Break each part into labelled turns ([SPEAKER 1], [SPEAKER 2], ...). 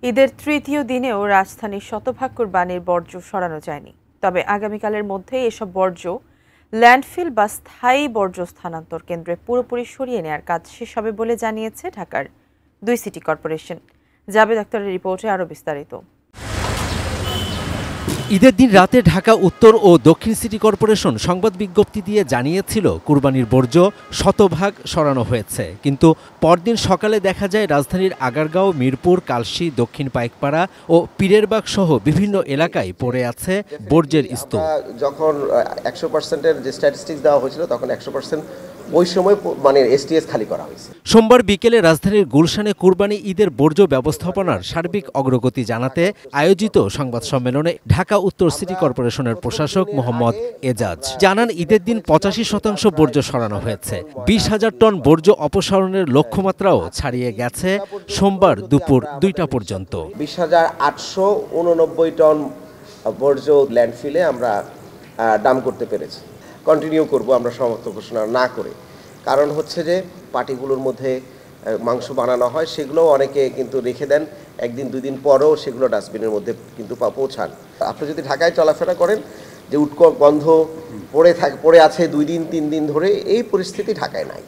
[SPEAKER 1] ঈদের তৃতীয় দিনেও রাজধানীর শতভাগ কুরবানির বর্জ্য সরানো যায়নি। তবে আগামীকালের মধ্যেই এসব বর্জ্য ল্যান্ডফিল বা স্থায়ী বর্জ্য স্থানান্তর কেন্দ্রে পুরোপুরি সরিয়ে নেওয়ার কাজ শেষ হবে বলে জানিয়েছে ঢাকার 2 সিটি কর্পোরেশন। জাবেদ আক্তারের রিপোর্টে আরও বিস্তারিত।
[SPEAKER 2] ঈদের দিন রাতে ঢাকা উত্তর ও দক্ষিণ সিটি কর্পোরেশন সংবাদ বিজ্ঞপ্তি দিয়ে জানিয়েছিল কুরবানির বর্জ্য শতভাগ সরানো হয়েছে, কিন্তু পরদিন সকালে দেখা যায় রাজধানীর আগারগাঁও, মিরপুর, কালশী, দক্ষিণ পাইকপাড়া ও পীরেরবাগ সহ বিভিন্ন এলাকায় পড়ে আছে বর্জ্যের স্তূপ।
[SPEAKER 3] যখন 100%-এর যে স্ট্যাটিস্টিক্স দেওয়া হয়েছিল তখন 100% ওই সময় এসটিএস খালি করা হয়েছে।
[SPEAKER 2] সোমবার বিকেলে রাজধানীর গুলশানে কুরবানি ঈদের বর্জ্য ব্যবস্থাপনার সার্বিক অগ্রগতি জানাতে আয়োজিত সংবাদ সম্মেলনে ঢাকা উত্তর সিটি কর্পোরেশনের প্রশাসক মোহাম্মদ এজাজ জানান, ঈদের দিন 85% বর্জ্য সরানো হয়েছে। 20,000 টন বর্জ্য অপসারণের লক্ষ্যমাত্রাও ছাড়িয়ে গেছে সোমবার দুপুর 2টা পর্যন্ত।
[SPEAKER 3] 20,889 টন বর্জ্য ল্যান্ডফিলে আমরা ডাম্প করতে পেরেছি। কন্টিনিউ করব আমরা সমাপ্ত ঘোষণা না করে, কারণ হচ্ছে যে পার্টিগুলোর মধ্যে মাংস বানানো হয়, সেগুলো অনেকে কিন্তু রেখে দেন, একদিন দুই দিন পরেও সেগুলো ডাস্টবিনের মধ্যে কিন্তু পৌঁছান। আপনি যদি ঢাকায় চলাফেরা করেন, যে উৎকট গন্ধ পড়ে আছে 2 দিন 3 দিন ধরে, এই পরিস্থিতি ঢাকায় নাই।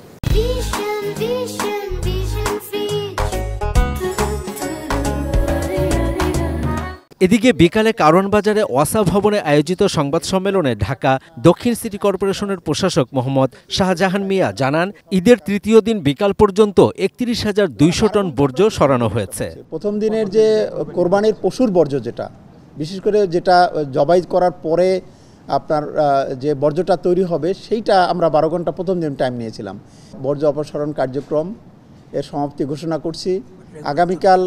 [SPEAKER 2] এদিকে বিকালে কারওয়ান বাজারে ওয়াসা ভবনে আয়োজিত সংবাদ সম্মেলনে ঢাকা দক্ষিণ সিটি কর্পোরেশনের প্রশাসক মোহাম্মদ শাহজাহান মিয়া জানান, ঈদের তৃতীয় দিন বিকাল পর্যন্ত 31,200 টন বর্জ্য সরানো হয়েছে।
[SPEAKER 4] প্রথম দিনের যে কোরবানির পশুর বর্জ্য, যেটা বিশেষ করে যেটা জবাই করার পরে আপনার যে বর্জ্যটা তৈরি হবে, সেইটা আমরা 12 ঘন্টা প্রথম দিন টাইম নিয়েছিলাম। বর্জ্য অপসারণ কার্যক্রম এর সমাপ্তি ঘোষণা করছি। আগামীকাল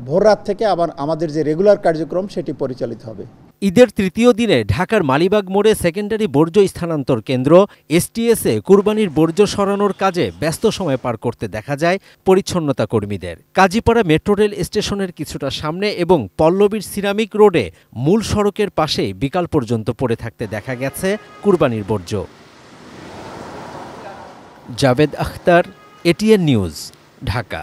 [SPEAKER 4] ভোর রাত থেকে আবার আমাদের যে রেগুলার কার্যক্রম সেটি পরিচালিত হবে।
[SPEAKER 2] ঈদের তৃতীয় দিনে ঢাকার মালিবাগ মোড়ে সেকেন্ডারি বর্জ্য স্থানান্তর কেন্দ্র এসটিএসে কুরবানির বর্জ্য সরানোর কাজে ব্যস্ত সময় পার করতে দেখা যায় পরিচ্ছন্নতা কর্মীদের। কাজীপাড়া মেট্রো রেল স্টেশনের কিছুটা সামনে এবং পল্লবীর সিরামিক রোডে মূল সড়কের পাশে বিকাল পর্যন্ত পড়ে থাকতে দেখা গেছে কুরবানির বর্জ্য। Javed Akhtar, ATN News, Dhaka.